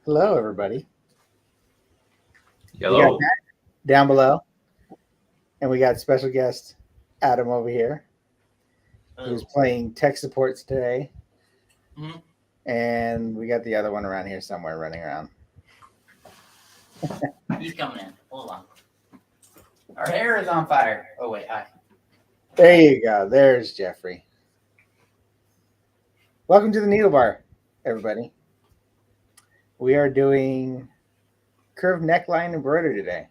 Hello, everybody. We got Hello. Matt down below, and we got special guest Adam over here, who's playing tech supports today. Mhm. And we got the other one around here somewhere running around. He's coming in. Hold on. Our hair is on fire. Oh, wait. Hi. There you go. There's Jeffrey. Welcome to the Needle Bar, everybody. We are doing curved neckline embroidery today.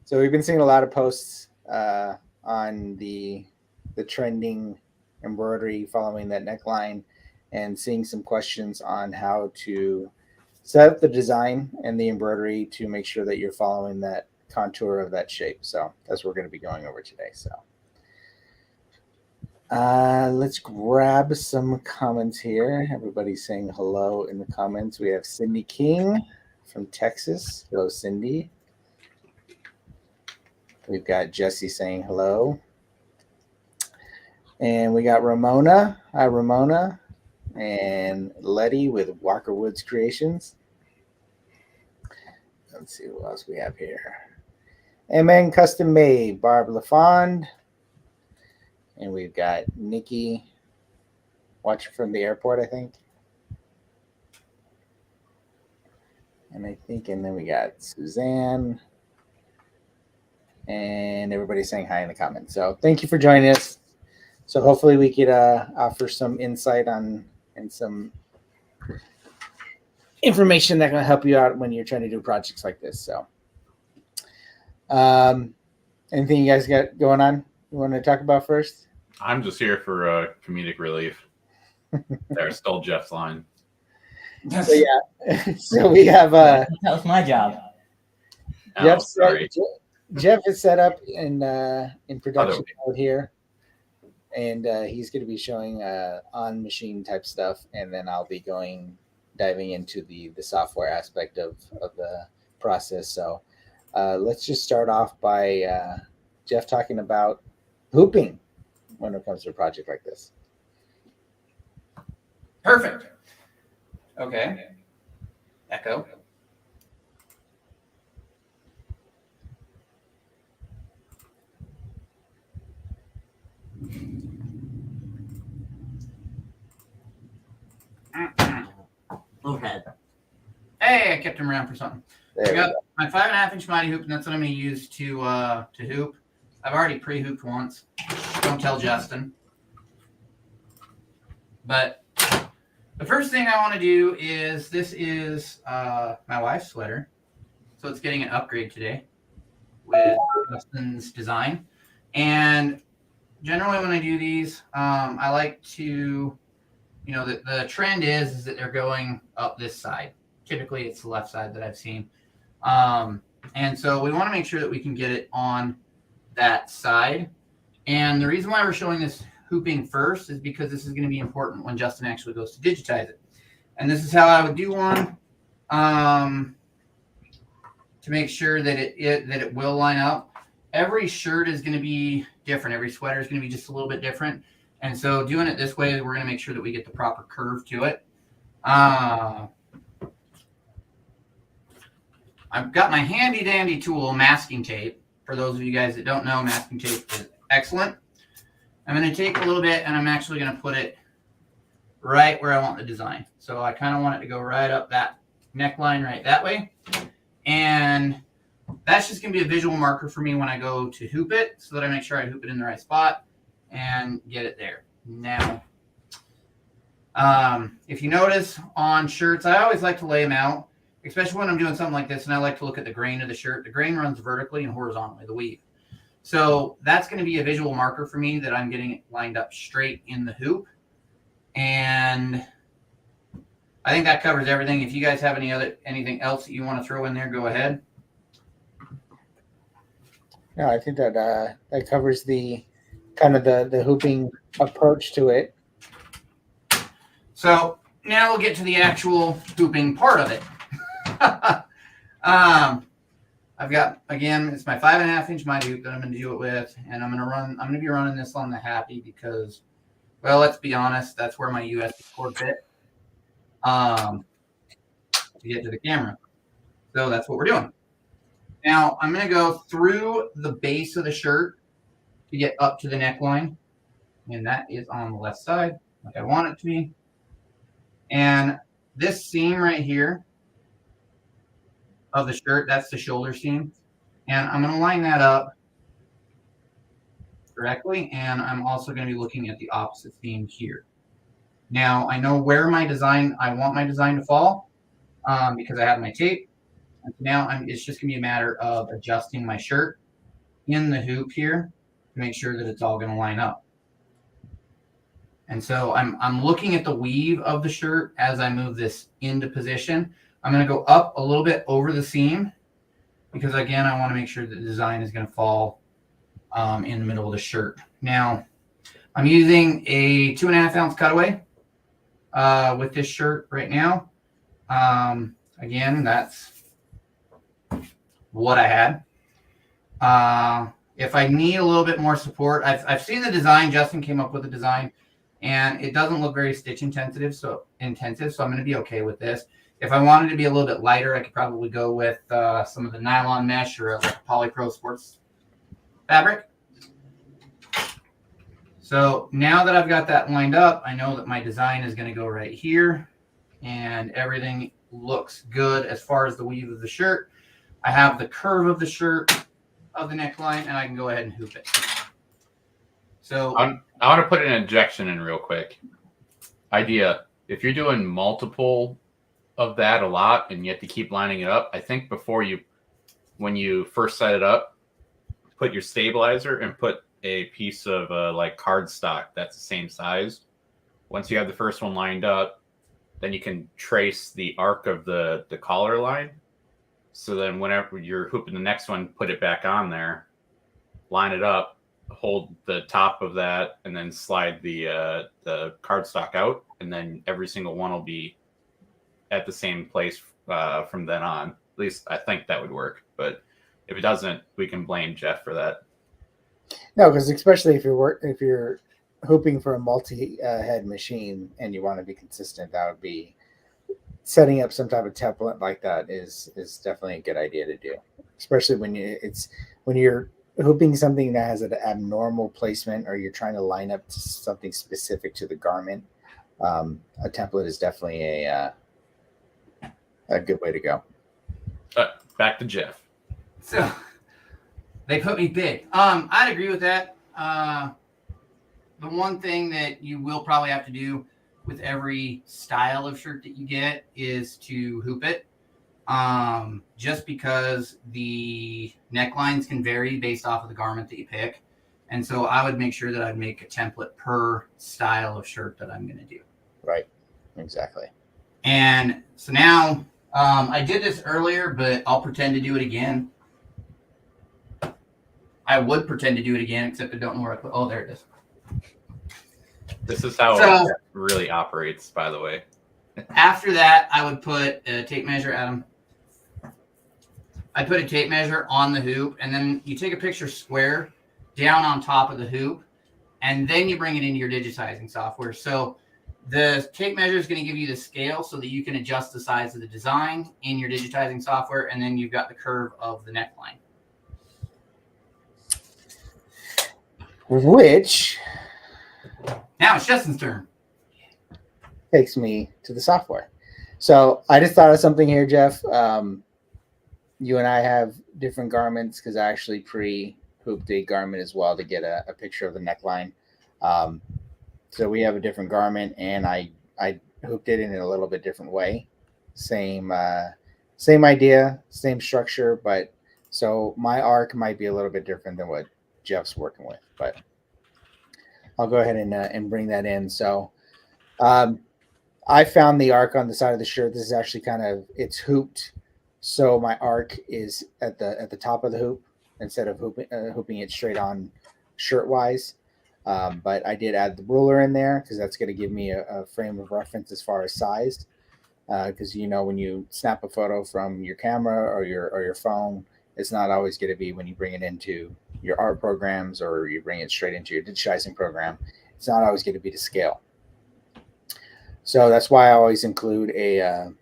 So we've been seeing a lot of posts on the trending embroidery following that neckline, and seeing some questions on how to set up the design and the embroidery to make sure that you're following that contour of that shape. So that's what we're going to be going over today. So let's grab some comments here. Everybody's saying hello in the comments. We have Cindy King from Texas. Hello, Cindy. We've got Jesse saying hello. And we got Ramona. Hi, Ramona. And Letty with Walker Woods Creations. Let's see what else we have here. MN Custom Made, Barb LaFond. And we've got Nikki watching from the airport, I think. And then we got Suzanne. And everybody's saying hi in the comments. So thank you for joining us. So hopefully we could offer some insight on and some information that can help you out when you're trying to do projects like this. So anything you guys got going on you want to talk about first? I'm just here for comedic relief. There stole Jeff's line. So yeah, so we have That was my job. Oh, sorry. Jeff is set up in production mode here, and he's going to be showing on machine type stuff, and then I'll be diving into the software aspect of the process. So let's just start off by Jeff talking about hooping when it comes to a project like this. Perfect. Okay. Echo. Overhead. Hey, I kept him around for something. I got my 5.5-inch mighty hoop, and that's what I'm going to use to hoop. I've already pre-hooped once. Don't tell Justin. But the first thing I want to do is, this is my wife's sweater. So it's getting an upgrade today with Justin's design. And generally when I do these, I like to, the trend is that they're going up this side. Typically it's the left side that I've seen. And so we want to make sure that we can get it on that side. And the reason why we're showing this hooping first is because this is going to be important when Justin actually goes to digitize it. And this is how I would do one to make sure that it will line up. Every shirt is going to be different. Every sweater is going to be just a little bit different. And so doing it this way, we're going to make sure that we get the proper curve to it. I've got my handy dandy tool, masking tape. For those of you guys that don't know, masking tape is excellent. I'm going to take a little bit and I'm actually going to put it right where I want the design. So I kind of want it to go right up that neckline right that way. And that's just going to be a visual marker for me when I go to hoop it, so that I make sure I hoop it in the right spot and get it there. Now, if you notice on shirts, I always like to lay them out, especially when I'm doing something like this, and I like to look at the grain of the shirt. The grain runs vertically and horizontally, the weave. So that's going to be a visual marker for me that I'm getting it lined up straight in the hoop. And I think that covers everything. If you guys have anything else that you want to throw in there, go ahead. No, I think that that covers the kind of the hooping approach to it. So now we'll get to the actual hooping part of it. I've got, again, it's my 5.5-inch mighty hoop that I'm going to do it with, and I'm going to be running this on the Happy because, well, let's be honest, that's where my USB cord fit. to get to the camera. So that's what we're doing. Now I'm going to go through the base of the shirt to get up to the neckline. And that is on the left side, like I want it to be. And this seam right here of the shirt, that's the shoulder seam. And I'm going to line that up correctly. And I'm also going to be looking at the opposite seam here. Now I know where I want my design to fall because I have my tape. And now it's just going to be a matter of adjusting my shirt in the hoop here to make sure that it's all going to line up. And so I'm looking at the weave of the shirt as I move this into position. I'm going to go up a little bit over the seam because, again, I want to make sure that the design is going to fall in the middle of the shirt. Now, I'm using a 2.5 ounce cutaway with this shirt right now. Again, that's what I had. If I need a little bit more support, I've seen the design. Justin came up with the design, and it doesn't look very stitch intensive, so I'm going to be okay with this. If I wanted to be a little bit lighter, I could probably go with some of the nylon mesh or like Polypro Sports fabric. So now that I've got that lined up, I know that my design is going to go right here, and everything looks good as far as the weave of the shirt. I have the curve of the shirt of the neckline, and I can go ahead and hoop it. So I want to put an injection in real quick. Idea: if you're doing multiple of that a lot and you have to keep lining it up, I think when you first set it up, put your stabilizer and put a piece of like cardstock that's the same size. Once you have the first one lined up, then you can trace the arc of the collar line. So then whenever you're hooping the next one, put it back on there, line it up, hold the top of that, and then slide the cardstock out, and then every single one will be at the same place from then on. At least I think that would work. But if it doesn't, we can blame Jeff for that. No, because especially if you're hooping for a multi-head machine and you want to be consistent, that would be setting up some type of template like that is definitely a good idea to do. Especially when you're hooping something that has an abnormal placement or you're trying to line up to something specific to the garment. A template is definitely a good way to go. Back to Jeff. So they put me big. I'd agree with that. The one thing that you will probably have to do with every style of shirt that you get is to hoop it. Just because the necklines can vary based off of the garment that you pick. And so I would make sure that I'd make a template per style of shirt that I'm going to do. Right. Exactly. And so now I did this earlier, but I'll pretend to do it again. I would pretend to do it again, except I don't know where I put. Oh, there it is. This is how it really operates, by the way. After that, I would put a tape measure, Adam. I put a tape measure on the hoop, and then you take a picture square down on top of the hoop, and then you bring it into your digitizing software. So the tape measure is going to give you the scale so that you can adjust the size of the design in your digitizing software, and then you've got the curve of the neckline. Which now it's Justin's turn. Takes me to the software. So I just thought of something here, Jeff. You and I have different garments because I actually pre-hooped a garment as well to get a picture of the neckline. So we have a different garment, and I hooped it in a little bit different way. Same idea, same structure, but so my arc might be a little bit different than what Jeff's working with. But I'll go ahead and bring that in. So I found the arc on the side of the shirt. This is actually it's hooped. So my arc is at the top of the hoop instead of hooping it straight on shirt wise. But I did add the ruler in there because that's going to give me a frame of reference as far as size. Because when you snap a photo from your camera or your phone, it's not always going to be when you bring it into your art programs or you bring it straight into your digitizing program. It's not always going to be to scale. So that's why I always include a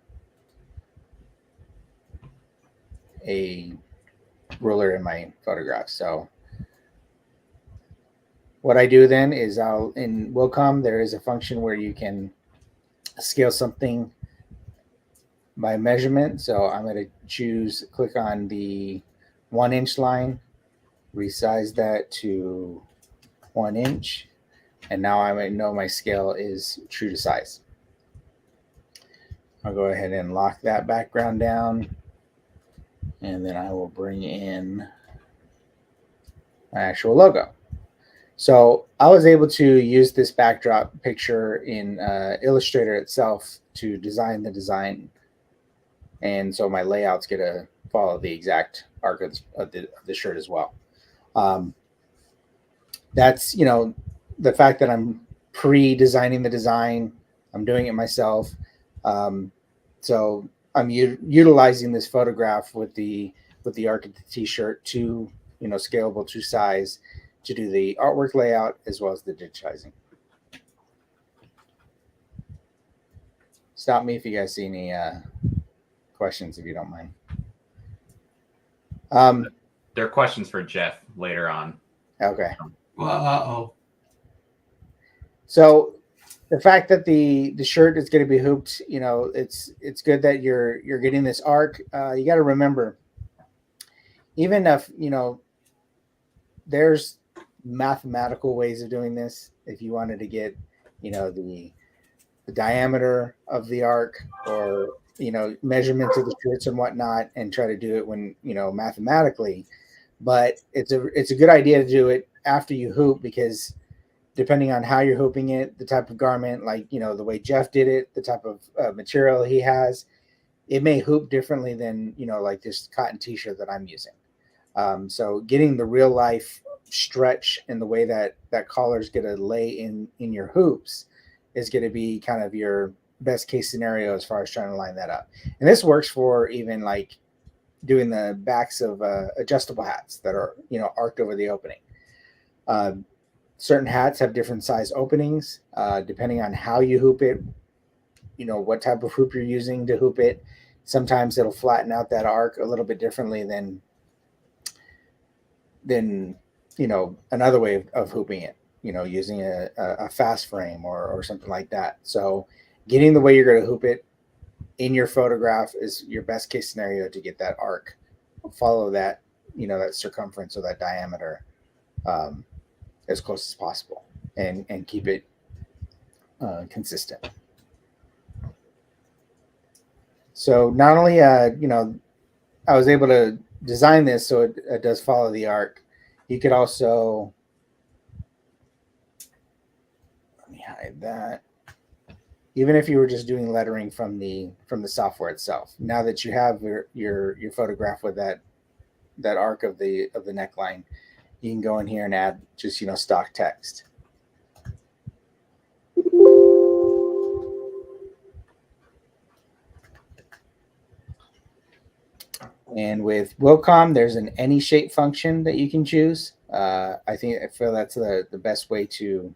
a ruler in my photograph. So what I do then is in Wilcom, there is a function where you can scale something by measurement. So I'm going to click on the 1 inch line, resize that to 1 inch. And now I know my scale is true to size. I'll go ahead and lock that background down. And then I will bring in my actual logo. So I was able to use this backdrop picture in Illustrator itself to design the design. And so my layout's going to follow the exact arc of the shirt as well. That's, the fact that I'm pre-designing the design, I'm doing it myself. So I'm utilizing this photograph with the arc of the t-shirt to, scalable to size to do the artwork layout as well as the digitizing. Stop me if you guys see any questions, if you don't mind. There are questions for Jeff later on. Okay. Uh-oh. So the fact that the shirt is going to be hooped, it's good that you're getting this arc. You got to remember, even if there's mathematical ways of doing this. If you wanted to get, the diameter of the arc, or measurements of the shirts and whatnot, and try to do it when mathematically. But it's a good idea to do it after you hoop, because depending on how you're hooping it, the type of garment, like the way Jeff did it, the type of material he has, it may hoop differently than like this cotton t-shirt that I'm using. So getting the real life stretch and the way that collar is going to lay in your hoops is going to be kind of your best case scenario as far as trying to line that up. And this works for even like doing the backs of adjustable hats that are arced over the opening. Certain hats have different size openings depending on how you hoop it, what type of hoop you're using to hoop it. Sometimes it'll flatten out that arc a little bit differently than another way of hooping it, using a fast frame or something like that. So getting the way you're going to hoop it in your photograph is your best case scenario to get that arc. Follow that, that circumference or that diameter as close as possible, and keep it consistent. So not only, I was able to design this so it does follow the arc. You could also, let me hide that. Even if you were just doing lettering from the software itself, now that you have your photograph with that arc of the neckline, you can go in here and add just stock text. And with Wilcom, there's an any shape function that you can choose. I feel that's the best way to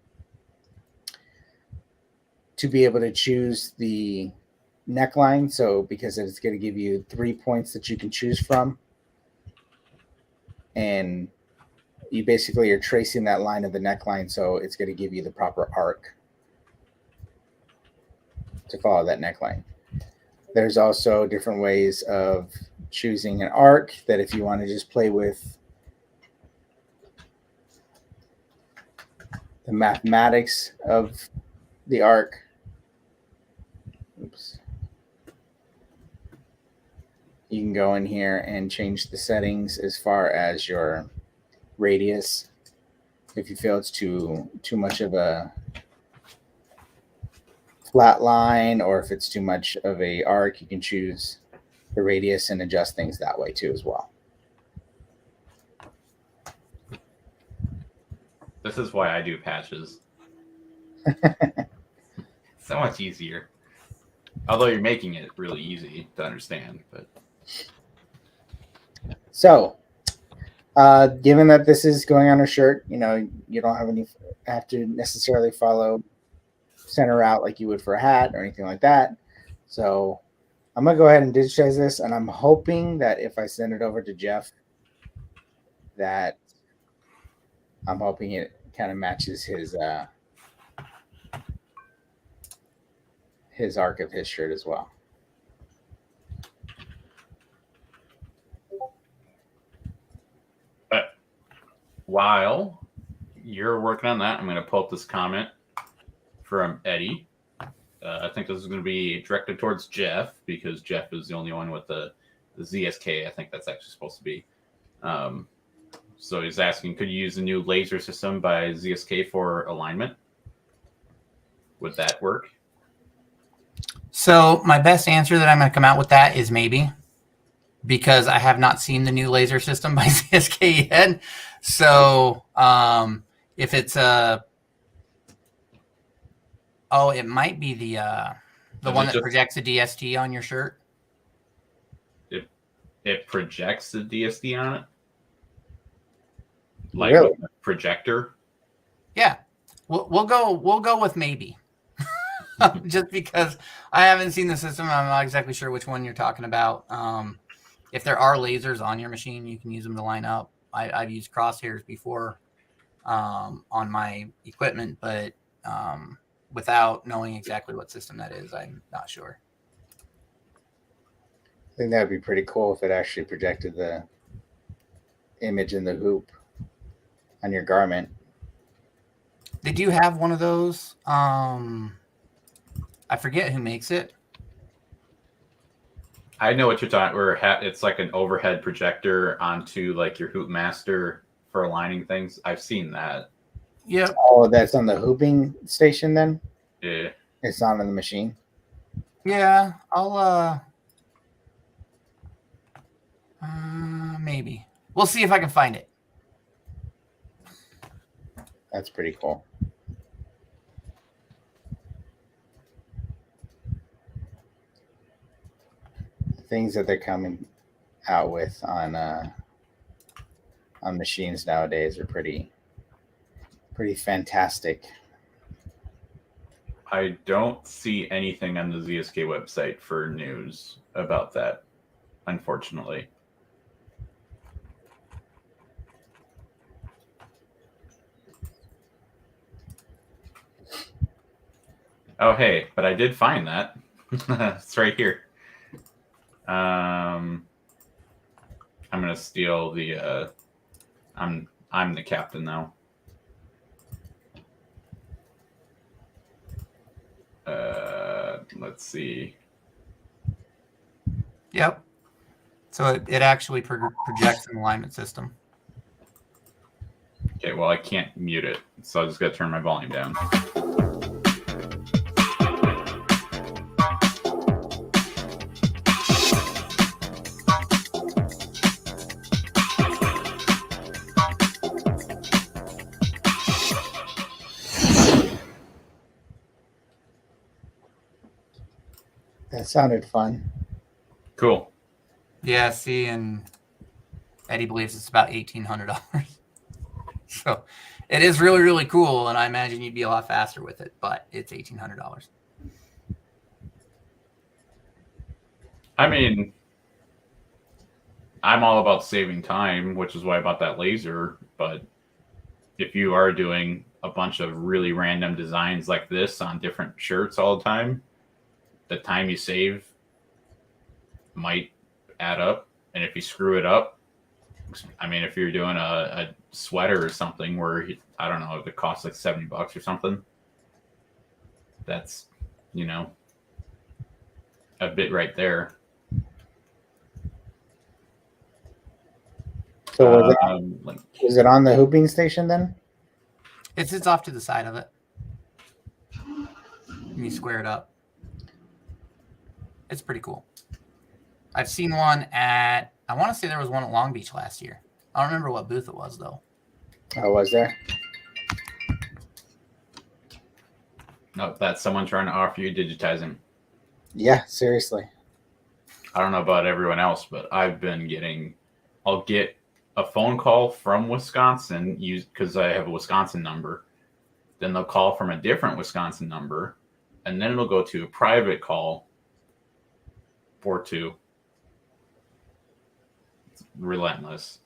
be able to choose the neckline. So because it's going to give you 3 points that you can choose from, and you basically are tracing that line of the neckline, so it's going to give you the proper arc to follow that neckline. There's also different ways of choosing an arc that if you want to just play with the mathematics of the arc. Oops. You can go in here and change the settings as far as your radius. If you feel it's too much of a flat line, or if it's too much of a arc, you can choose the radius and adjust things that way too as well. This is why I do patches. So much easier. Although you're making it really easy to understand, but so given that this is going on a shirt, you don't have to necessarily follow center out like you would for a hat or anything like that. So I'm gonna go ahead and digitize this, and I'm hoping that if I send it over to Jeff, that I'm hoping it kind of matches his arc of his shirt as well. But while you're working on that, I'm going to pull up this comment from Eddie. I think this is going to be directed towards Jeff because Jeff is the only one with the ZSK. I think that's actually supposed to be. So he's asking, could you use the new laser system by ZSK for alignment? Would that work? So my best answer that I'm going to come out with that is maybe, because I have not seen the new laser system by ZSK yet. So if it's it might be the one that projects a DST on your shirt. It projects the DST on it? Like Really? with a projector? Yeah. We'll go with maybe. Just because I haven't seen the system, I'm not exactly sure which one you're talking about. If there are lasers on your machine, you can use them to line up. I've used crosshairs before on my equipment, but without knowing exactly what system that is, I'm not sure. I think that would be pretty cool if it actually projected the image in the hoop on your garment. They do have one of those. I forget who makes it. I know what you're talking. Where it's like an overhead projector onto like your hoop master for aligning things. I've seen that. Yep. Oh, that's on the hooping station then? Yeah. It's not on the machine. Yeah, I'll maybe. We'll see if I can find it. That's pretty cool. Things that they're coming out with on machines nowadays are pretty fantastic. I don't see anything on the ZSK website for news about that, unfortunately. Oh, hey, but I did find that. It's right here. I'm gonna steal the. I'm the captain now. Let's see. Yep. So it actually projects an alignment system. Okay, well I can't mute it, so I just gotta turn my volume down. That sounded fun. Cool. Yeah, see, and Eddie believes it's about $1,800. So it is really, really cool, and I imagine you'd be a lot faster with it, but it's $1,800. I mean, I'm all about saving time, which is why I bought that laser. But if you are doing a bunch of really random designs like this on different shirts all the time, the time you save might add up. And if you screw it up, I mean, if you're doing a sweater or something where, I don't know, it costs like $70 or something, that's, you know, a bit right there. So was it on the hooping station then? It sits off to the side of it. And you square it up. It's pretty cool. I've seen one at, I want to say there was one at Long Beach last year. I don't remember what booth it was, though. Oh, was there? No, that's someone trying to offer you digitizing. Yeah, seriously. I don't know about everyone else, but I've been getting, I'll get a phone call from Wisconsin because I have a Wisconsin number. Then they'll call from a different Wisconsin number, and then it'll go to a private call or two. It's relentless.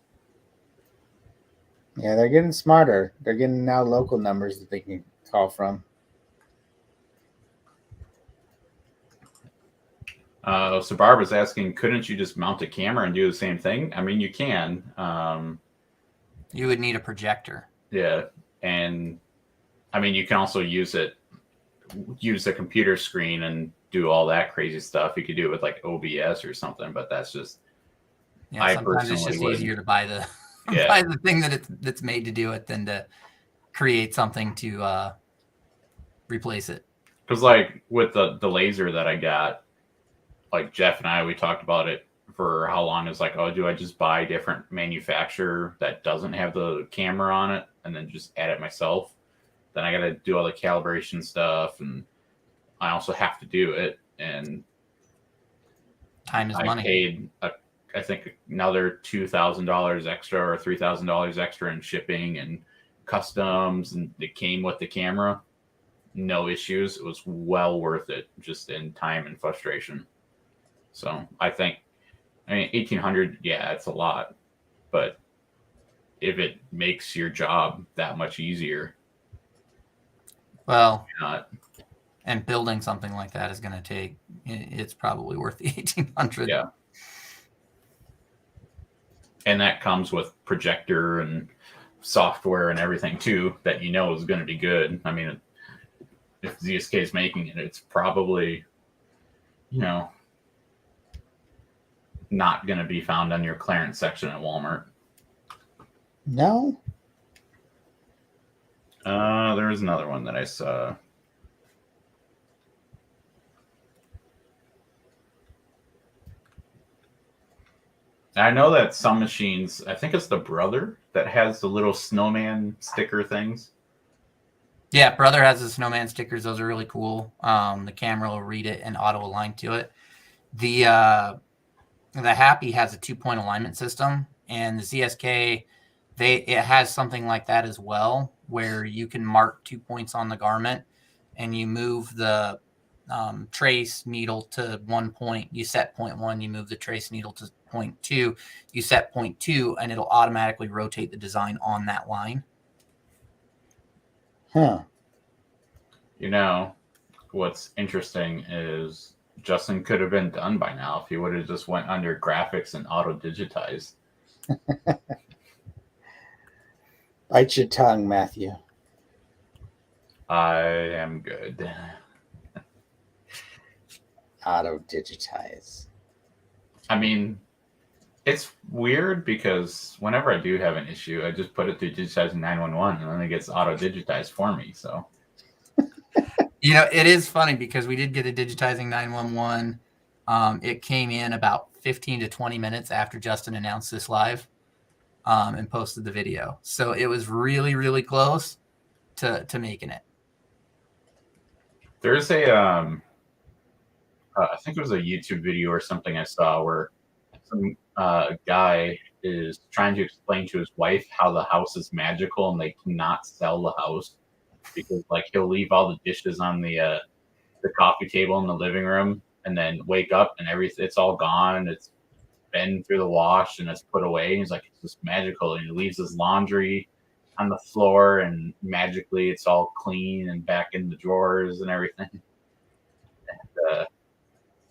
Yeah, they're getting smarter. They're getting now local numbers that they can call from. So Barbara's asking, couldn't you just mount a camera and do the same thing? I mean, you can. You would need a projector. Yeah, and I mean, you can also use the computer screen and do all that crazy stuff. You could do it with like OBS or something, but that's just. Yeah, I sometimes it's personally just would. easier to buy the Yeah. buy the thing that's made to do it than to create something to replace it. Because like with the laser that I got, like Jeff and I, we talked about it for how long. It's like, oh, do I just buy a different manufacturer that doesn't have the camera on it and then just add it myself? Then I got to do all the calibration stuff, and I also have to do it. And Time is I money. paid, I think, another $2,000 extra or $3,000 extra in shipping and customs, and it came with the camera. No issues. It was well worth it, just in time and frustration. So I think, I mean, 1,800, yeah, it's a lot, but if it makes your job that much easier, Well, not. And building something like that is going to take. It's probably worth the 1,800. Yeah. And that comes with projector and software and everything too that is going to be good. I mean, if ZSK is making it, it's probably, not going to be found on your clearance section at Walmart. No. There was another one that I saw. I know that some machines, I think it's the Brother that has the little snowman sticker things. Yeah, Brother has the snowman stickers. Those are really cool. The camera will read it and auto align to it. The Happy has a 2-point alignment system, and the ZSK, it has something like that as well, where you can mark 2 points on the garment, and you move the trace needle to 1 point. You set point 1, you move the trace needle to point 2, you set point 2, and it'll automatically rotate the design on that line. Huh. What's interesting is Justin could have been done by now if he would have just went under graphics and auto digitized. Bite your tongue, Matthew. I am good. Auto digitize. I mean, it's weird because whenever I do have an issue, I just put it through digitizing 911 and then it gets auto digitized for me. So, it is funny because we did get a digitizing 911. It came in about 15 to 20 minutes after Justin announced this live and posted the video. So it was really, really close to making it. There's I think it was a YouTube video or something I saw where some guy is trying to explain to his wife how the house is magical and they cannot sell the house because he'll leave all the dishes on the coffee table in the living room and then wake up and it's all gone. It's been through the wash and it's put away. And he's like, it's just magical. And he leaves his laundry on the floor and magically it's all clean and back in the drawers and everything. And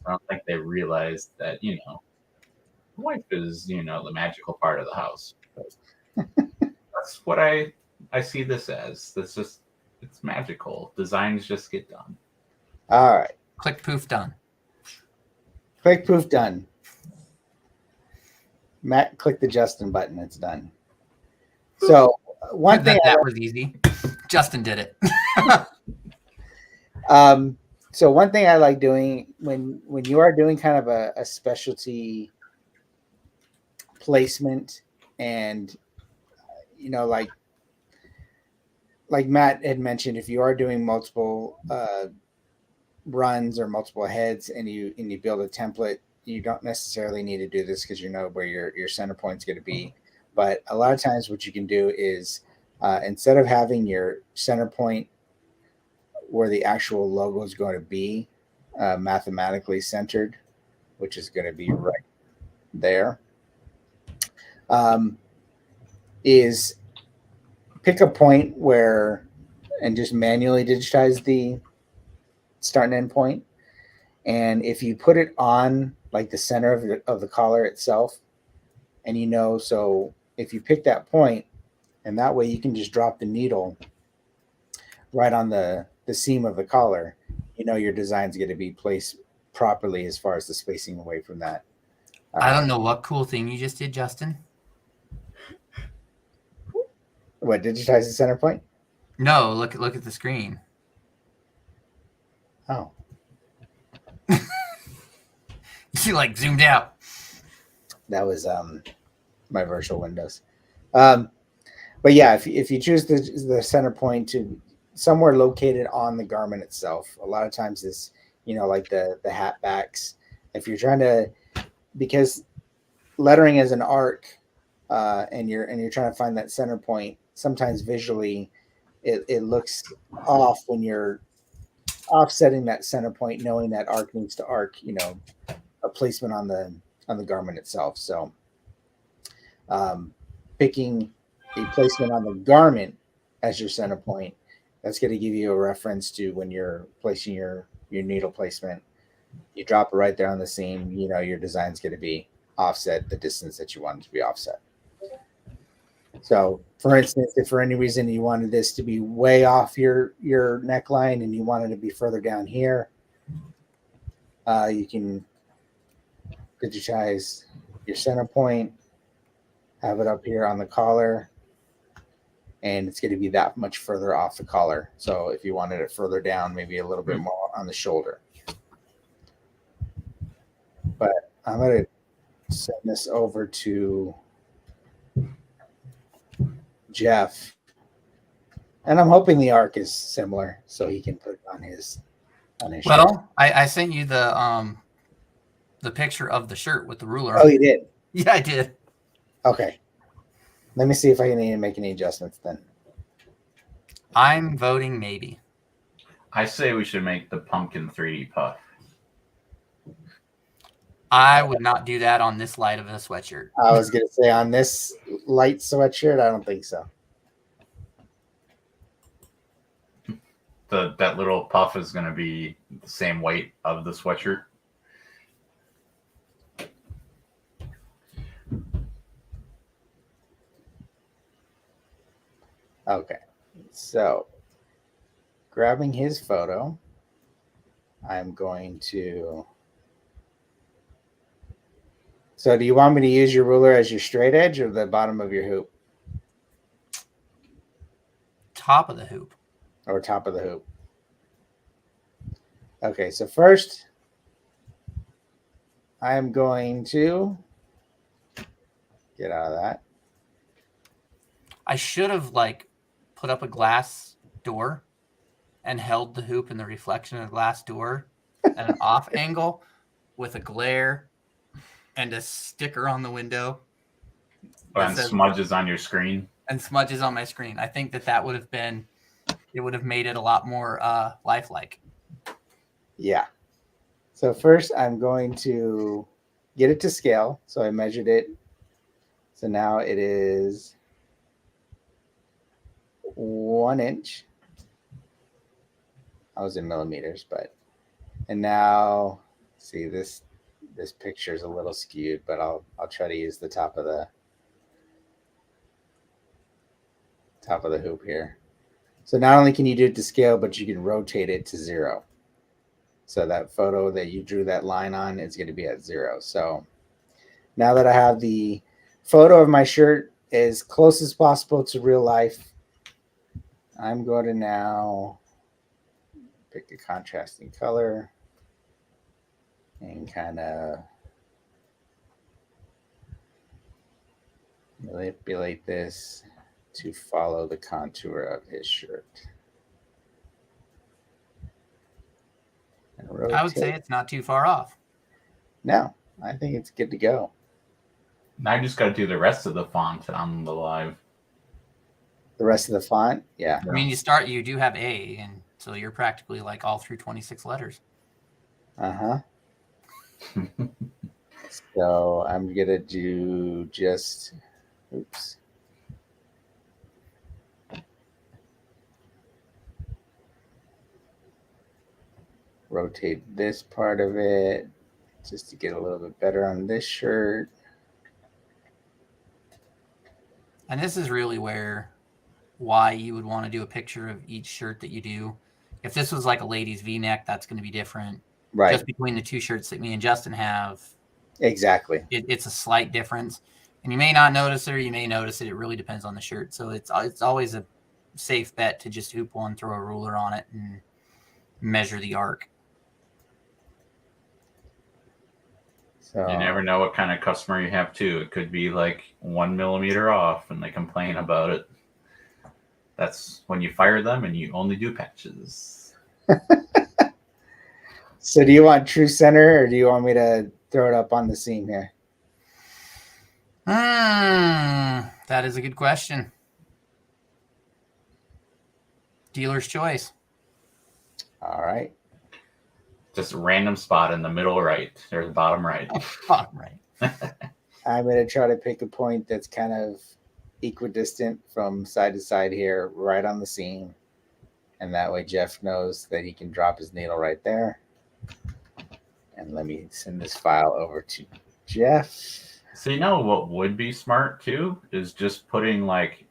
I don't think they realized that, wife is, the magical part of the house. That's what I see this as. It's magical. Designs just get done. All right. Click, poof, done. Click, poof, done. Matt, click the Justin button. It's done. So one thing that was easy. Justin did it. So one thing I like doing when you are doing kind of a specialty placement and like Matt had mentioned, if you are doing multiple runs or multiple heads and you build a template, you don't necessarily need to do this because you know where your center point's going to be. But a lot of times what you can do is instead of having your center point where the actual logo is going to be mathematically centered, which is going to be right there, is pick a point where and just manually digitize the start and end point. And if you put it on like the center of the collar itself, and so if you pick that point, and that way you can just drop the needle right on the seam of the collar, your design's going to be placed properly as far as the spacing away from that. I don't know what cool thing you just did, Justin. What, digitize the center point? No, look at the screen. Oh. You like zoomed out. That was my virtual windows. But yeah, if you choose the center point to somewhere located on the garment itself, a lot of times this, like the hat backs, if you're trying to, because lettering is an arc, and you're trying to find that center point, sometimes visually it looks off when you're offsetting that center point, knowing that arc needs to arc, a placement on the garment itself. So picking a placement on the garment as your center point, that's going to give you a reference to when you're placing your needle placement. You drop it right there on the seam, your design's going to be offset the distance that you want it to be offset. So for instance, if for any reason you wanted this to be way off your neckline and you wanted to be further down here, you can digitize your center point, have it up here on the collar, and it's going to be that much further off the collar. So if you wanted it further down, maybe a little bit more on the shoulder. But I'm going to send this over to Jeff, and I'm hoping the arc is similar so he can put it on his shirt. Well, I sent you the picture of the shirt with the ruler. Oh, you did? Yeah, I did. Okay. Let me see if I can even make any adjustments then. I'm voting maybe. I say we should make the pumpkin 3D puff. I would not do that on this light of a sweatshirt. I was going to say on this light sweatshirt, I don't think so. That little puff is going to be the same weight of the sweatshirt. Okay. So grabbing his photo, I'm going to... So do you want me to use your ruler as your straight edge or the bottom of your hoop? Top of the hoop. Or top of the hoop. Okay, so first I am going to get out of that. I should have put up a glass door and held the hoop in the reflection of the glass door at an off angle with a glare and a sticker on the window. And smudges on your screen. And smudges on my screen. I think that would have been, it would have made it a lot more lifelike. Yeah. So first I'm going to get it to scale. So I measured it. So now it is 1 inch. I was in millimeters, and now see this picture is a little skewed, but I'll try to use the top of the hoop here. So not only can you do it to scale, but you can rotate it to 0. So that photo that you drew that line on is going to be at 0. So now that I have the photo of my shirt as close as possible to real life, I'm going to now pick a contrasting color and kind of manipulate this to follow the contour of his shirt. I would say it's not too far off. No, I think it's good to go. Now I just got to do the rest of the font on the live. The rest of the font? Yeah. I mean, you do have A, and so you're practically all through 26 letters. Uh-huh. So I'm gonna do just, oops. Rotate this part of it just to get a little bit better on this shirt. And this is really why you would want to do a picture of each shirt that you do. If this was like a lady's V-neck, that's going to be different. Right. Just between the two shirts that me and Justin have, Exactly. it's a slight difference. And you may not notice it or you may notice it. It really depends on the shirt. So it's always a safe bet to just hoop one, throw a ruler on it, and measure the arc. So You never know what kind of customer you have too. It could be like 1 millimeter off and they complain about it. That's when you fire them and you only do patches. So do you want true center or do you want me to throw it up on the seam here? That is a good question. Dealer's choice. All right. Just a random spot in the middle right. There's the bottom right. Oh, right. I'm going to try to pick a point that's kind of equidistant from side to side here, right on the seam. And that way Jeff knows that he can drop his needle right there. And let me send this file over to Jeff. So you know what would be smart too is just putting like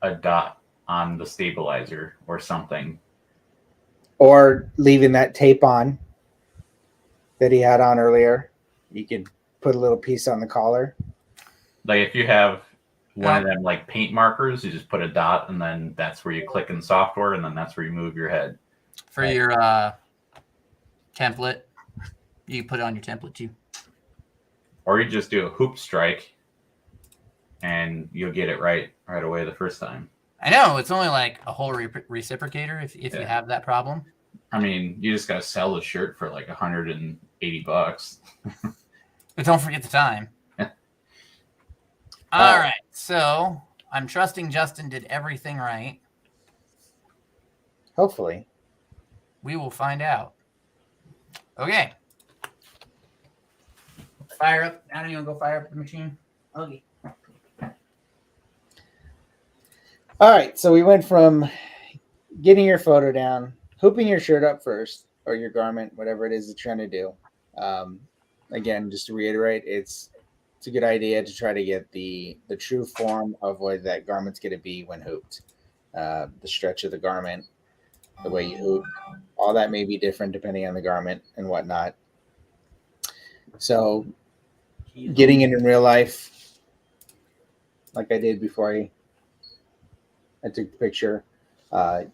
a dot on the stabilizer or something. Or leaving that tape on that he had on earlier. You could put a little piece on the collar. Like if you have one of them like paint markers, you just put a dot and then that's where you click in software and then that's where you move your head. For your template, you put it on your template too. Or you just do a hoop strike and you'll get it right away the first time. I know, it's only like a whole reciprocator if you have that problem. I mean, you just got to sell the shirt for like $180. But don't forget the time. All right, so I'm trusting Justin did everything right. Hopefully. We will find out. Okay. Fire up. I don't even go fire up the machine. Okay. All right, so we went from getting your photo down, hooping your shirt up first, or your garment, whatever it is that you're trying to do. Again, just to reiterate, it's a good idea to try to get the true form of what that garment's going to be when hooped. The stretch of the garment, the way you hoop, all that may be different depending on the garment and whatnot. So getting it in real life, like I did before I took the picture,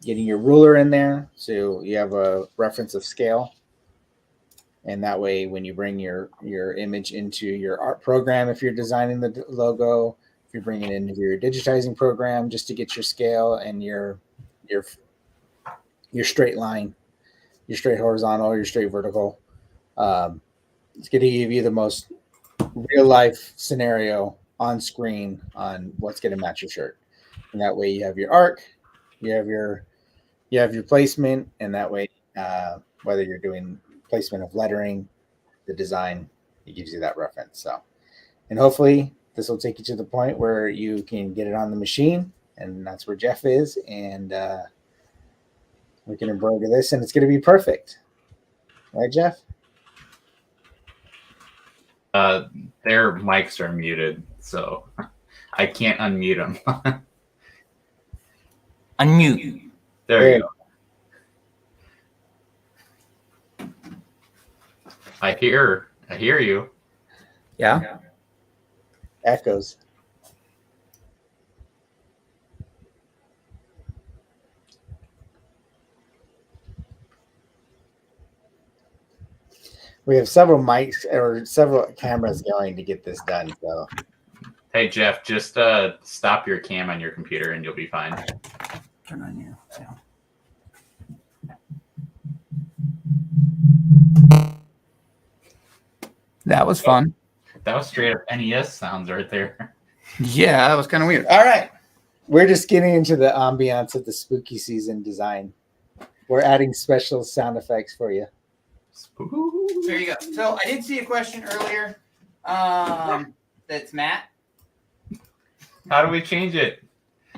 getting your ruler in there so you have a reference of scale. And that way, when you bring your image into your art program, if you're designing the logo, if you bring it into your digitizing program, just to get your scale and your straight line, your straight horizontal, your straight vertical, it's going to give you the most real life scenario on screen on what's going to match your shirt. And that way, you have your arc, you have your placement, and that way, whether you're doing placement of lettering, the design, it gives you that reference. So, and hopefully this will take you to the point where you can get it on the machine, and that's where Jeff is, and we can embroider this, and it's going to be perfect, right, Jeff? Their mics are muted, so I can't unmute them. Unmute. There you go. I hear you. Yeah. Echoes. We have several mics or several cameras going to get this done. So, Hey Jeff, just stop your cam on your computer and you'll be fine. Turn on your sound. That was fun. That was straight up NES sounds right there. Yeah, that was kind of weird. All right. we're just getting into the ambiance of the spooky season design. We're adding special sound effects for you. Spooky. There you go. So I did see a question earlier. That's Matt. How do we change it?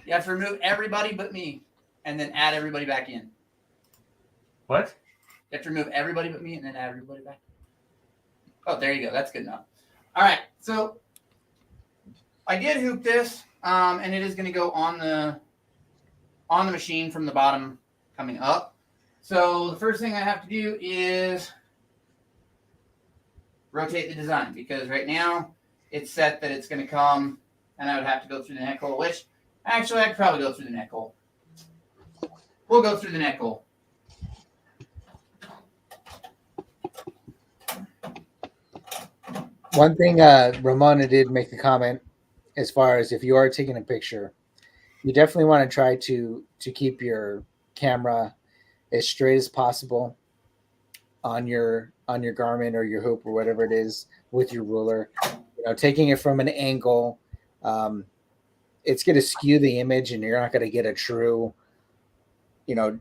You have to remove everybody but me, and then add everybody back in. What? You have to remove everybody but me, and then add everybody back. Oh, there you go. That's good enough. All right. So I did hoop this, and it is going to go on the machine from the bottom coming up. So the first thing I have to do is rotate the design, because right now it's set that it's going to come, and I would have to go through the neck hole, which actually I could probably go through the neck hole. We'll go through the neck hole. One thing Ramona did make the comment, as far as if you are taking a picture, you definitely want to try to keep your camera as straight as possible on your garment or your hoop or whatever it is with your ruler. You know, taking it from an angle, it's going to skew the image, and you're not going to get a true, you know,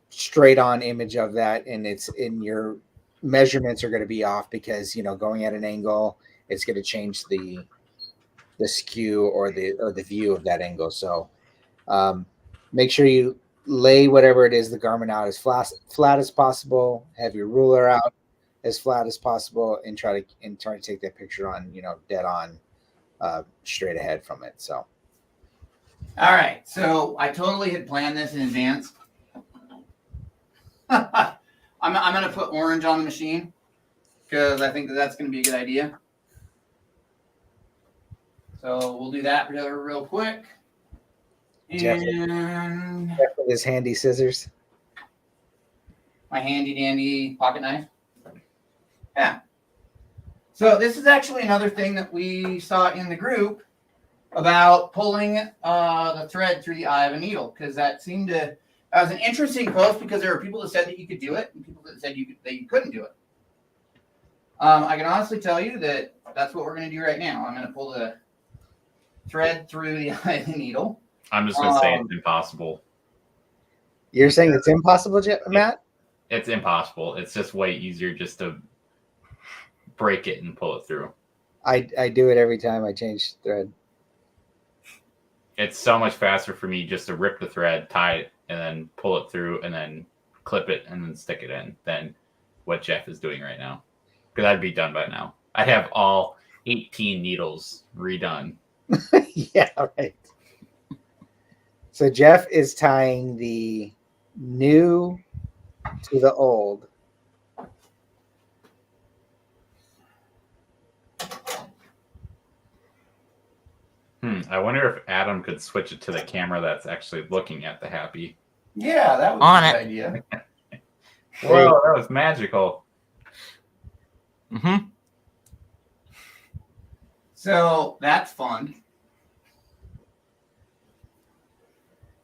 straight on image of that, and it's in your measurements are going to be off, because, you know, going at an angle, it's going to change the skew or the view of that angle. So make sure you lay whatever it is, the garment out as flat as possible, have your ruler out as flat as possible, and try to take that picture on, you know, dead on, straight ahead from it. So All right. So I totally had planned this in advance. I'm going to put orange on the machine, because I think that's going to be a good idea. So we'll do that real quick. Jeff with his handy scissors. My handy dandy pocket knife. Yeah. So this is actually another thing that we saw in the group about pulling the thread through the eye of a needle, because that was an interesting post, because there were people that said that you could do it and people that said that you couldn't do it. I can honestly tell you that that's what we're going to do right now. I'm going to pull the thread through the eye of the needle. I'm just going to say it's impossible. You're saying it's impossible, Matt? It's impossible. It's just way easier just to break it and pull it through. I do it every time I change thread. It's so much faster for me just to rip the thread, tie it, and then pull it through, and then clip it, and then stick it in, than what Jeff is doing right now. Because I'd be done by now. I'd have all 18 needles redone. Yeah, right. So Jeff is tying the new to the old. I wonder if Adam could switch it to the camera that's actually looking at the happy. Yeah, that was a good idea. Whoa, that was magical. Mm-hmm. So that's fun.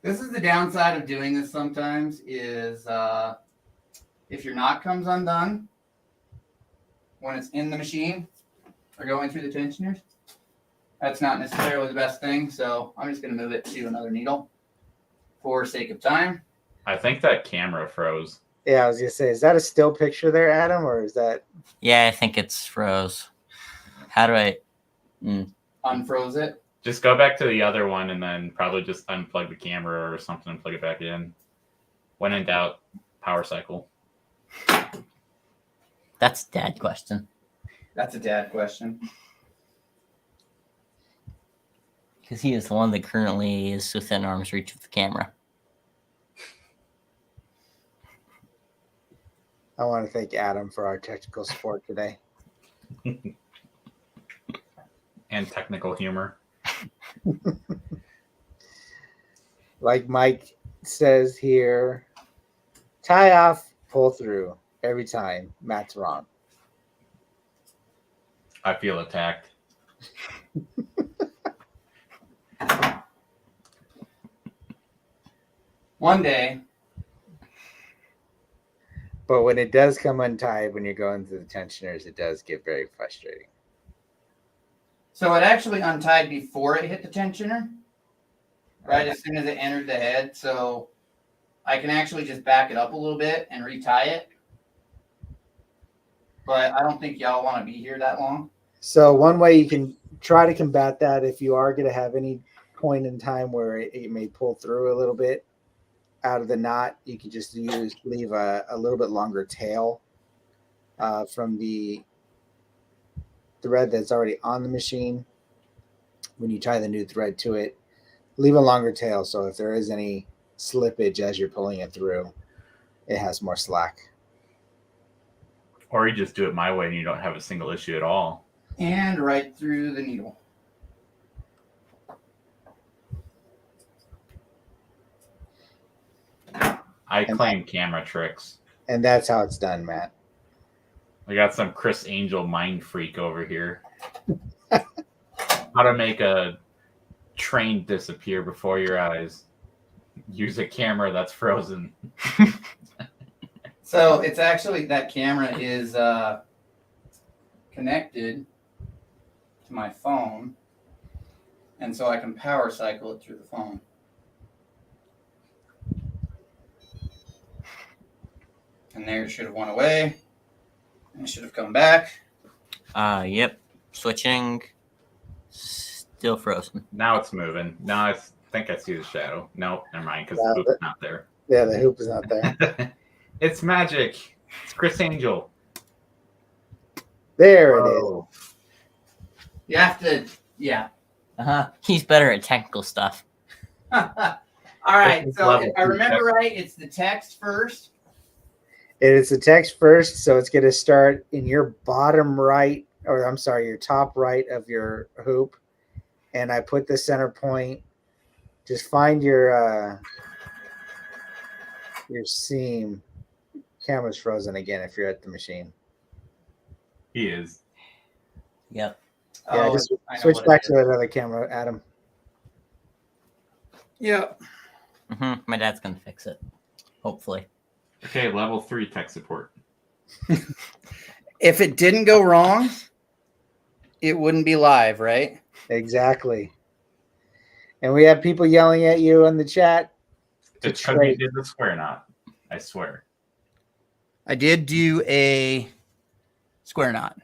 This is the downside of doing this sometimes, is if your knot comes undone when it's in the machine or going through the tensioners, that's not necessarily the best thing. So I'm just going to move it to another needle for sake of time. I think that camera froze. Yeah, I was going to say, is that a still picture there, Adam, or is that? Yeah, I think it's froze. How do I unfroze it? Just go back to the other one and then probably just unplug the camera or something and plug it back in. When in doubt, power cycle. That's a dad question. That's a dad question. Because he is the one that currently is within arm's reach of the camera. I want to thank Adam for our technical support today. And technical humor. Like Mike says here, tie off, pull through every time. Matt's wrong. I feel attacked. One day. But when it does come untied, when you're going through the tensioners, it does get very frustrating. So it actually untied before it hit the tensioner, right as soon as it entered the head. So I can actually just back it up a little bit and retie it. but I don't think y'all want to be here that long. So one way you can try to combat that, if you are going to have any point in time where it may pull through a little bit out of the knot, you can just leave a little bit longer tail from the thread that's already on the machine. When you tie the new thread to it, leave a longer tail, so if there is any slippage as you're pulling it through, it has more slack. Or you just do it my way and you don't have a single issue at all. And right through the needle. I claim camera tricks. And that's how it's done, Matt. We got some Chris Angel mind freak over here. How to make a train disappear before your eyes. Use a camera that's frozen. So it's actually, that camera is connected to my phone. And so I can power cycle it through the phone. And there it should have went away. And it should have come back. Yep. Switching. Still frozen. Now it's moving. Now I think I see the shadow. Nope, never mind, because Yeah, the hoop's not there. Yeah, the hoop is not there. It's magic. It's Chris Angel. There it is. Oh. You have to, yeah. He's better at technical stuff. All right. This is So level if I 2 remember text. right, it's the text first. It's the text first, so it's going to start in your bottom right, or I'm sorry, your top right of your hoop. And I put the center point. Just find your seam. Camera's frozen again if you're at the machine. He is. Yep. Yeah, Oh, just I know switch what it back is. to that other camera, Adam. Yep. My dad's gonna fix it. Hopefully. Okay, level 3 tech support. If it didn't go wrong, it wouldn't be live, right? Exactly. And we have people yelling at you in the chat. It's because you did the square knot. I swear. I did do a square knot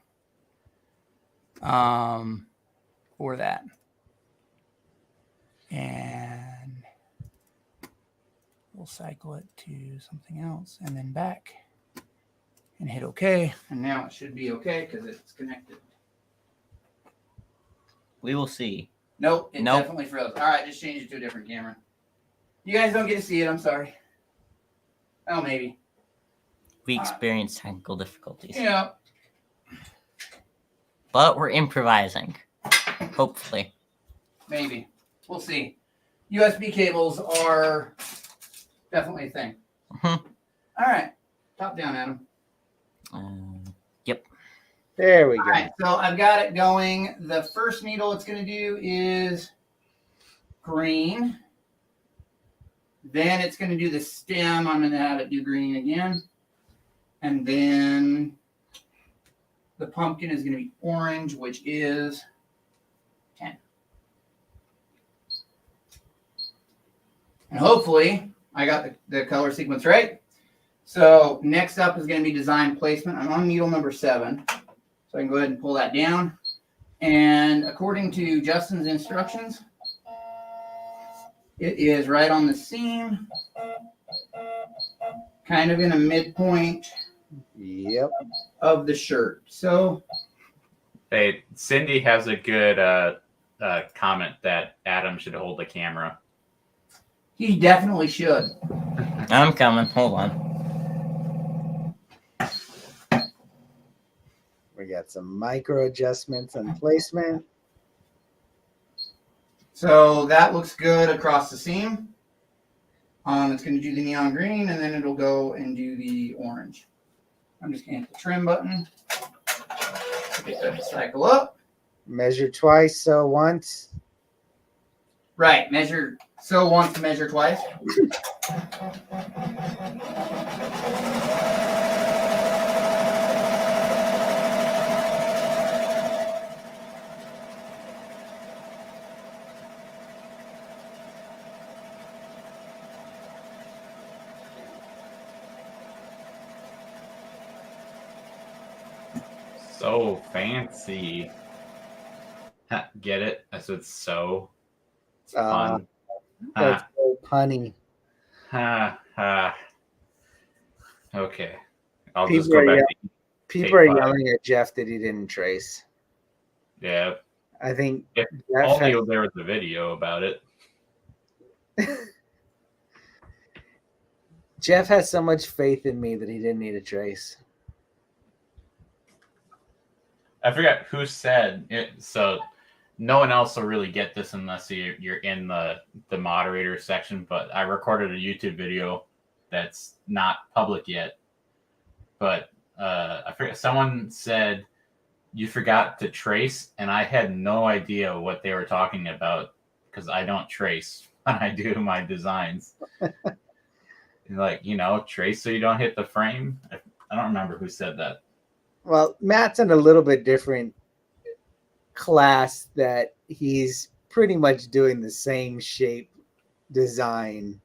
for that. And we'll cycle it to something else and then back and hit OK. And now it should be OK because it's connected. We will see. Nope, it Nope. definitely froze. All right, just change it to a different camera. You guys don't get to see it. I'm sorry. Oh, maybe. We experienced technical difficulties. Yeah. But we're improvising. Hopefully. Maybe. We'll see. USB cables are definitely a thing. Mhm. All right. Top down, Adam. Yep. There we All go. right. So I've got it going. The first needle it's going to do is green. Then it's going to do the stem. I'm going to have it do green again. And then the pumpkin is going to be orange, which is 10. And hopefully I got the color sequence right. So next up is going to be design placement. I'm on needle number 7. So I can go ahead and pull that down. And according to Justin's instructions, it is right on the seam, kind of in a midpoint Yep. of the shirt. So Hey, Cindy has a good comment that Adam should hold the camera. he definitely should. I'm coming. Hold on. We got some micro adjustments and placement. So that looks good across the seam. It's going to do the neon green, and then it'll go and do the orange. I'm just going to hit the trim button. Get that to cycle up. Measure twice, so once. Right, measure. So once, measure twice. So fancy. Ha, get it? I said so. It's fun. That's Ha, so punny. ha, ha. Okay. I'll just People go are back yell- to People take are 5. yelling at Jeff that he didn't trace. Yeah. I think If Jeff only has, there was a video about it. Jeff has so much faith in me that he didn't need a trace. I forgot who said it. So no one else will really get this unless you're in the moderator section. But I recorded a YouTube video that's not public yet. But I forget. Someone said you forgot to trace, and I had no idea what they were talking about because I don't trace when I do my designs. Like, trace so you don't hit the frame. I don't remember who said that. Well, Matt's in a little bit different class that he's pretty much doing the same shape design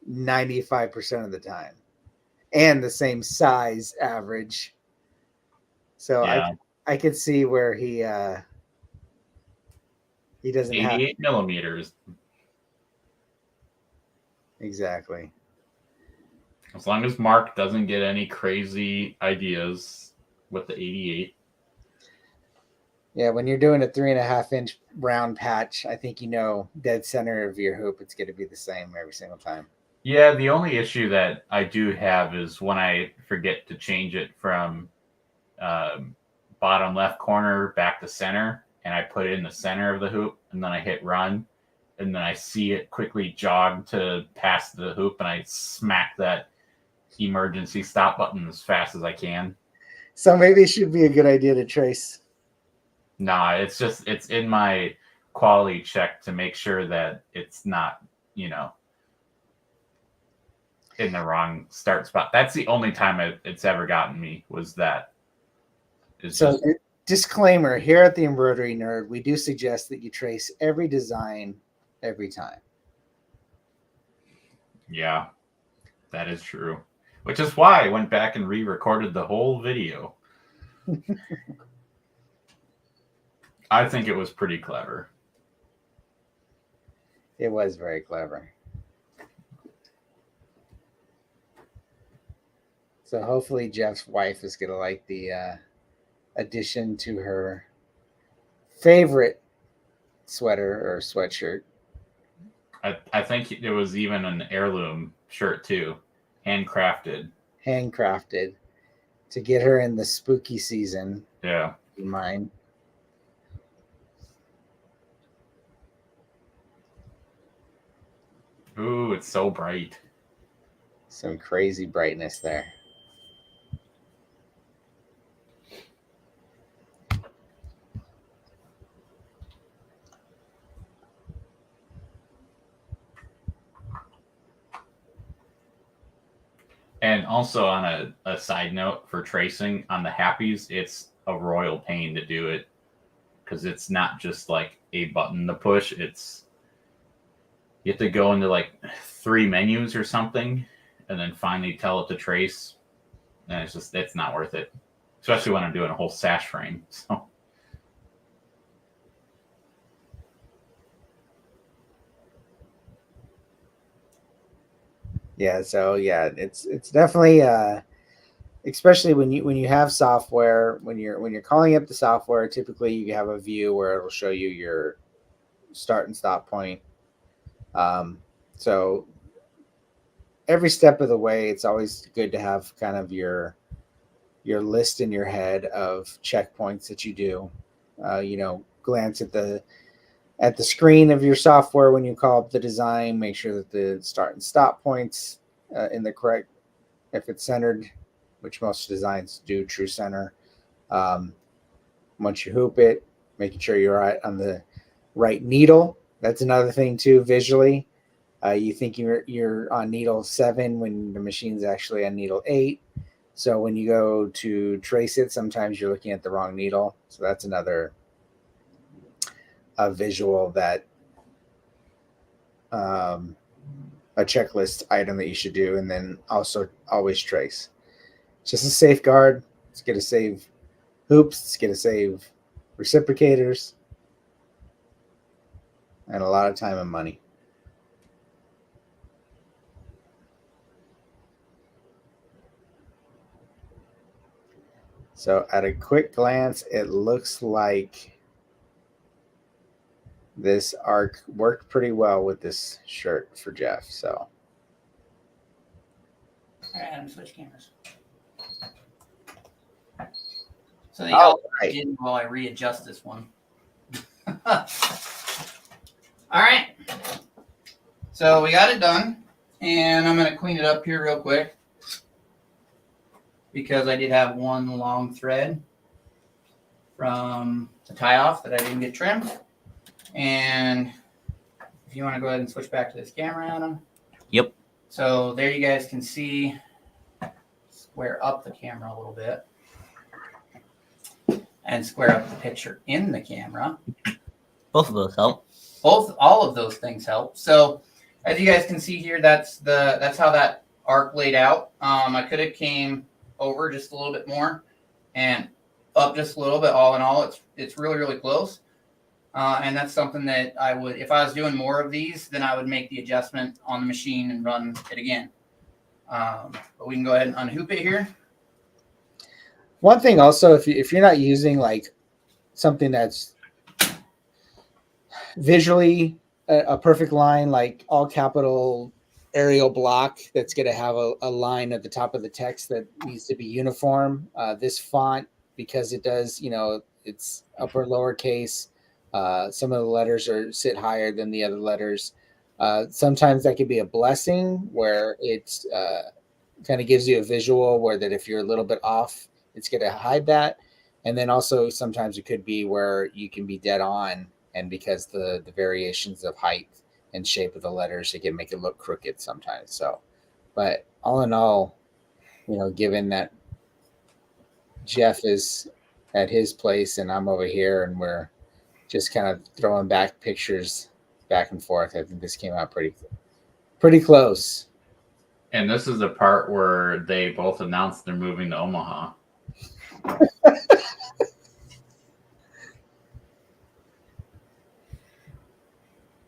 95% of the time and the same size average. So Yeah. I could see where he doesn't have 88 millimeters. exactly. As long as Mark doesn't get any crazy ideas with the 88. Yeah, when you're doing a 3.5-inch round patch, I think dead center of your hoop, it's going to be the same every single time. Yeah, the only issue that I do have is when I forget to change it from bottom left corner back to center, and I put it in the center of the hoop, and then I hit run, and then I see it quickly jog to pass the hoop, and I smack that emergency stop button as fast as I can. So maybe it should be a good idea to trace. Nah, it's in my quality check to make sure that it's not, in the wrong start spot. That's the only time it's ever gotten me was that. So disclaimer, here at the Embroidery Nerd, we do suggest that you trace every design every time. Yeah, that is true. Which is why I went back and re-recorded the whole video. I think it was pretty clever. It was very clever. So hopefully Jeff's wife is going to like the addition to her favorite sweater or sweatshirt. I think it was even an heirloom shirt too, handcrafted. Handcrafted to get her in the spooky season. Yeah. Mine. Ooh, it's so bright. Some crazy brightness there. And also on a side note for tracing on the Happies, it's a royal pain to do it because it's not just like a button to push. You have to go into like 3 menus or something and then finally tell it to trace. And it's not worth it, especially when I'm doing a whole sash frame. So. Yeah, so yeah, it's definitely especially when you have software, when you're calling up the software, typically you have a view where it'll show you your start and stop point. So every step of the way, it's always good to have kind of your list in your head of checkpoints that you do. Glance at the screen of your software when you call up the design. Make sure that the start and stop points in the correct, if it's centered, which most designs do, true center. Once you hoop it, making sure you're right on the right needle. That's another thing too. Visually, you think you're on needle 7 when the machine's actually on needle 8. So when you go to trace it, sometimes you're looking at the wrong needle. So that's another visual that a checklist item that you should do, and then also always trace. Just a safeguard. It's going to save hoops. It's going to save reciprocators and a lot of time and money. So at a quick glance, it looks like this arc worked pretty well with this shirt for Jeff. So All right, Adam, switch cameras. So the all right. did while I readjust this one. All right. So we got it done, and I'm going to clean it up here real quick because I did have one long thread from the tie off that I didn't get trimmed. And if you want to go ahead and switch back to this camera, Adam. Yep. So there you guys can see, square up the camera a little bit and square up the picture in the camera. Both of those help. All of those things help. So as you guys can see here, that's how that arc laid out. I could have came over just a little bit more and up just a little bit. All in all, it's really, really close. And that's something that I would, if I was doing more of these, then I would make the adjustment on the machine and run it again. But we can go ahead and unhoop it here. One thing also, if you're not using like something that's visually a perfect line, like all capital Arial block, that's going to have a line at the top of the text that needs to be uniform. This font, because it does, it's upper lowercase. Some of the letters sit higher than the other letters. Sometimes that could be a blessing where it's kind of gives you a visual where that if you're a little bit off, it's going to hide that. And then also sometimes it could be where you can be dead on, and because the variations of height and shape of the letters, it can make it look crooked sometimes. So, but all in all, given that Jeff is at his place and I'm over here and we're just kind of throwing back pictures back and forth, I think this came out pretty close. And this is the part where they both announced they're moving to Omaha.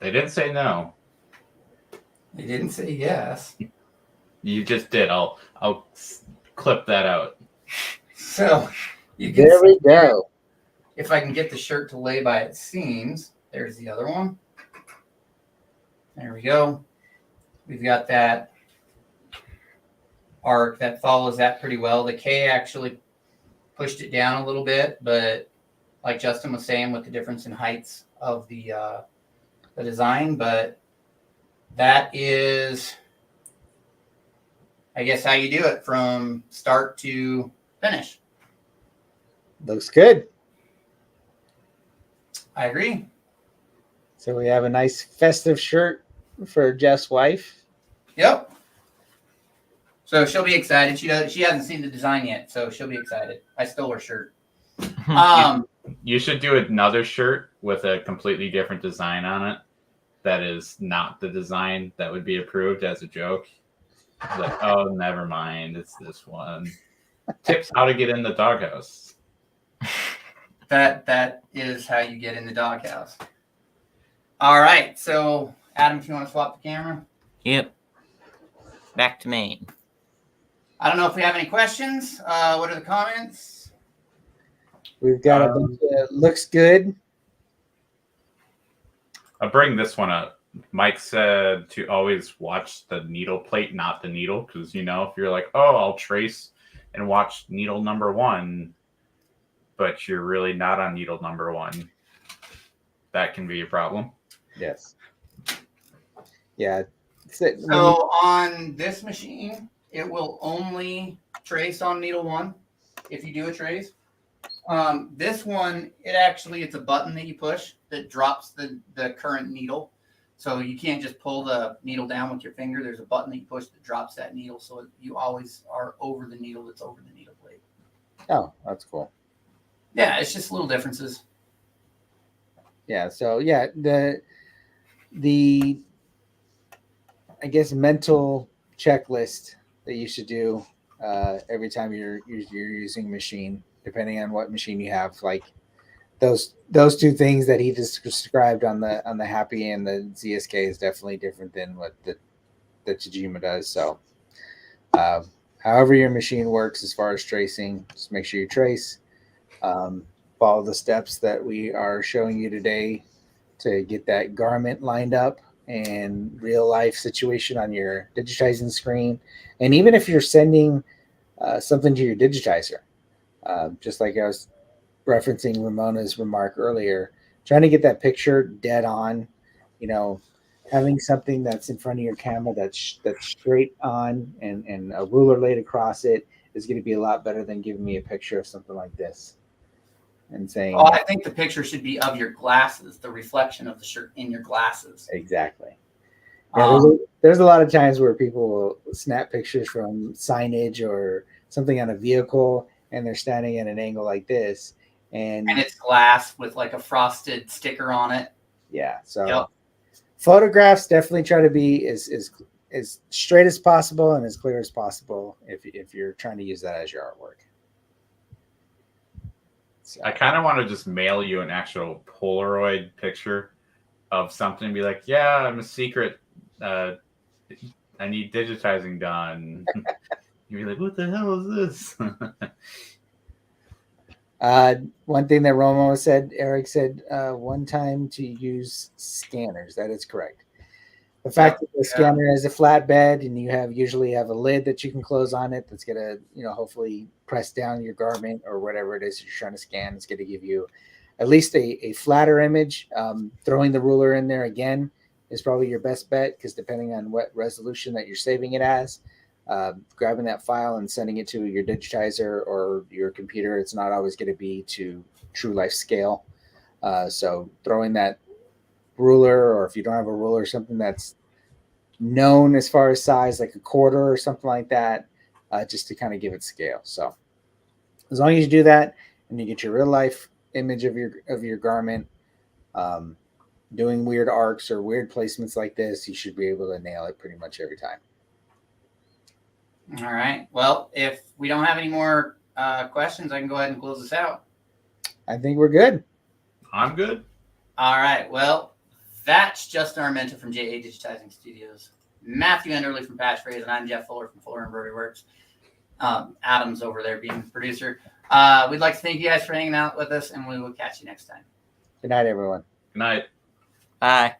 They didn't say no. They didn't say yes. You just did. I'll clip that out. So you can There see we go. if I can get the shirt to lay by its seams. There's the other one. There we go. We've got that arc that follows that pretty well. The K actually pushed it down a little bit, but like Justin was saying, with the difference in heights of the design, but that is, I guess, how you do it from start to finish. Looks good. I agree. So we have a nice festive shirt for Jeff's wife. Yep. So she'll be excited. She hasn't seen the design yet, so she'll be excited. I stole her shirt. You should do another shirt with a completely different design on it. That is not the design that would be approved as a joke. Like, oh, never mind. It's this one. Tips how to get in the doghouse. That is how you get in the doghouse. All right. So, Adam, if you want to swap the camera. Yep. Back to main. I don't know if we have any questions. What are the comments? We've got a bunch of, looks good. I'll bring this one up. Mike said to always watch the needle plate, not the needle, because, if you're like, oh, I'll trace and watch needle number 1, but you're really not on needle number 1, that can be a problem. Yes. Yeah. So on this machine, it will only trace on needle 1 if you do a trace. This one, it's a button that you push that drops the current needle. So you can't just pull the needle down with your finger. There's a button that you push that drops that needle. So you always are over the needle that's over the needle plate. Oh, that's cool. Yeah, it's just little differences. Yeah. So yeah, the I guess mental checklist that you should do every time you're using a machine, depending on what machine you have. Like those two things that he just described on the Happy and the ZSK is definitely different than what the Tajima does. So however your machine works as far as tracing, just make sure you trace. Follow the steps that we are showing you today to get that garment lined up and real life situation on your digitizing screen. And even if you're sending something to your digitizer, just like I was referencing Ramona's remark earlier, trying to get that picture dead on, having something that's in front of your camera that's straight on and a ruler laid across it is going to be a lot better than giving me a picture of something like this and saying, Oh, I think the picture should be of your glasses, the reflection of the shirt in your glasses. exactly. Yeah, there's a lot of times where people will snap pictures from signage or something on a vehicle, and they're standing at an angle like this, and it's glass with like a frosted sticker on it. Yeah, so photographs definitely try to be as straight as possible and as clear as possible if you're trying to use that as your artwork. So. I kind of want to just mail you an actual Polaroid picture of something and be like, yeah, I'm a secret. I need digitizing done. You'd be like, what the hell is this? One thing that Eric said one time to use scanners. That is correct. The fact that the scanner is a flatbed and you usually have a lid that you can close on it that's going to, hopefully press down your garment or whatever it is you're trying to scan. It's going to give you at least a flatter image. Throwing the ruler in there again is probably your best bet because depending on what resolution that you're saving it as, grabbing that file and sending it to your digitizer or your computer, it's not always going to be to true life scale. So throwing that ruler, or if you don't have a ruler, something that's known as far as size, like a quarter or something like that, just to kind of give it scale. So as long as you do that and you get your real life image of your garment, doing weird arcs or weird placements like this, you should be able to nail it pretty much every time. All right. Well, if we don't have any more questions, I can go ahead and close this out. I think we're good. I'm good. All right. Well, that's Justin Armenta from JA Digitizing Studios, Matthew Enderley from Passphrase, and I'm Jeff Fuller from Fuller Embroidery Works. Adam's over there being the producer. We'd like to thank you guys for hanging out with us, and we will catch you next time. Good night, everyone. Good night. Bye.